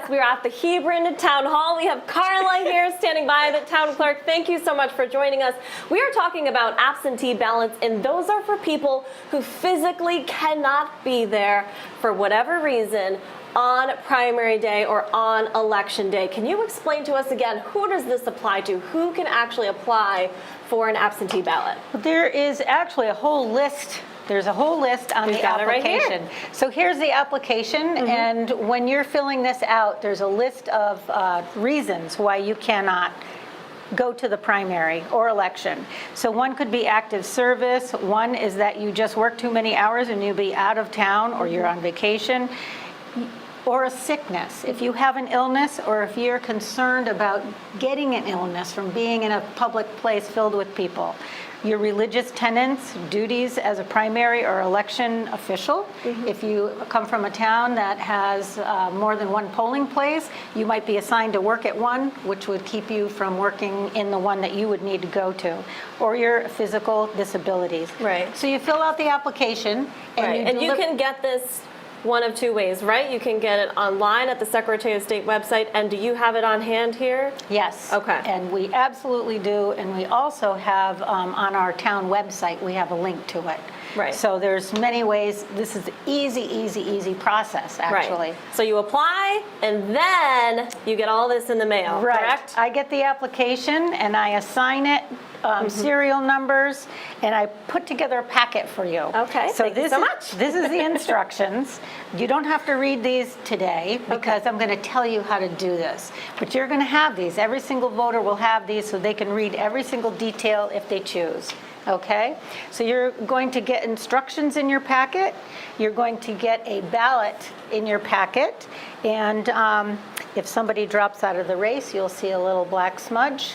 back. We're at the Hebron Town Hall. We have Carla here standing by, the town clerk. Thank you so much for joining us. We are talking about absentee ballots, and those are for people who physically cannot be there for whatever reason on primary day or on election day. Can you explain to us again, who does this apply to? Who can actually apply for an absentee ballot? There is actually a whole list. There's a whole list on the application. Right, so here's the application, and when you're filling this out, there's a list of reasons why you cannot go to the primary or election. So one could be active service. One is that you just work too many hours and you'll be out of town, or you're on vacation, or a sickness. If you have an illness, or if you're concerned about getting an illness from being in a public place filled with people. Your religious tenets, duties as a primary or election official. If you come from a town that has more than one polling place, you might be assigned to work at one, which would keep you from working in the one that you would need to go to. Or your physical disabilities. Right. So you fill out the application. And you can get this one of two ways, right? You can get it online at the Secretary of State website, and do you have it on hand here? Yes. Okay. And we absolutely do, and we also have on our town website, we have a link to it. Right. So there's many ways. This is easy process, actually. Right. So you apply, and then you get all this in the mail, correct? I get the application, and I assign it serial numbers, and I put together a packet for you. Okay, so thank you so much. This is the instructions. You don't have to read these today, because I'm going to tell you how to do this. But you're going to have these. Every single voter will have these, so they can read every single detail if they choose. Okay, so you're going to get instructions in your packet. You're going to get a ballot in your packet, and if somebody drops out of the race, you'll see a little black smudge.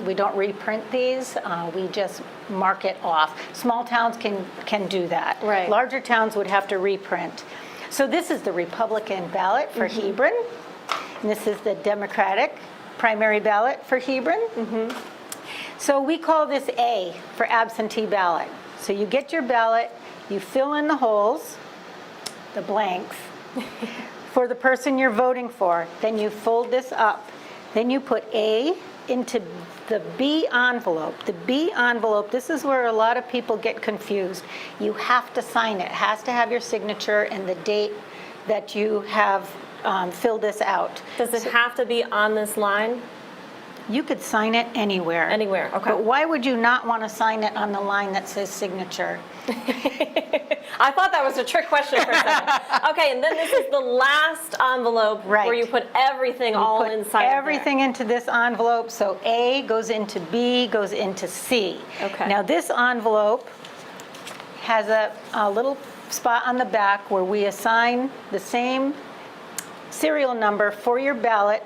We don't reprint these. We just mark it off. Small towns can do that. Right. Larger towns would have to reprint. So this is the Republican ballot for Hebron, and this is the Democratic primary ballot for Hebron. So we call this A for absentee ballot. So you get your ballot, you fill in the holes, the blanks, for the person you're voting for. Then you fold this up. Then you put A into the B envelope. The B envelope, this is where a lot of people get confused. You have to sign it. It has to have your signature and the date that you have filled this out. Does it have to be on this line? You could sign it anywhere. Anywhere, okay. But why would you not want to sign it on the line that says signature? I thought that was a trick question for a second. Okay, and then this is the last envelope where you put everything all inside everything into this envelope. So A goes into B, goes into C. Okay. Now this envelope has a little spot on the back where we assign the same serial number for your ballot.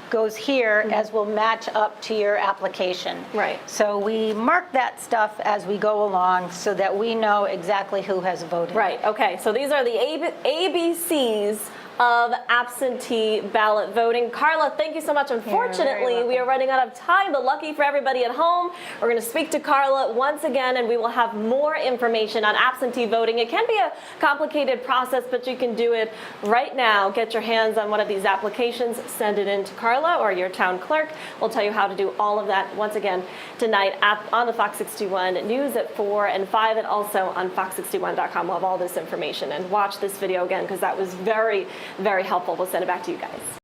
Goes here as will match up to your application. Right. So we mark that stuff as we go along so that we know exactly who has voted. Right, okay, so these are the ABCs of absentee ballot voting. Carla, thank you so much. Unfortunately, we are running out of time, but lucky for everybody at home, we're going to speak to Carla once again, and we will have more information on absentee voting. It can be a complicated process, but you can do it right now. Get your hands on one of these applications, send it in to Carla or your town clerk. We'll tell you how to do all of that once again tonight on the Fox 61 News at 4 and 5, and also on fox61.com. We'll have all this information, and watch this video again because that was very helpful. We'll send it back to you guys.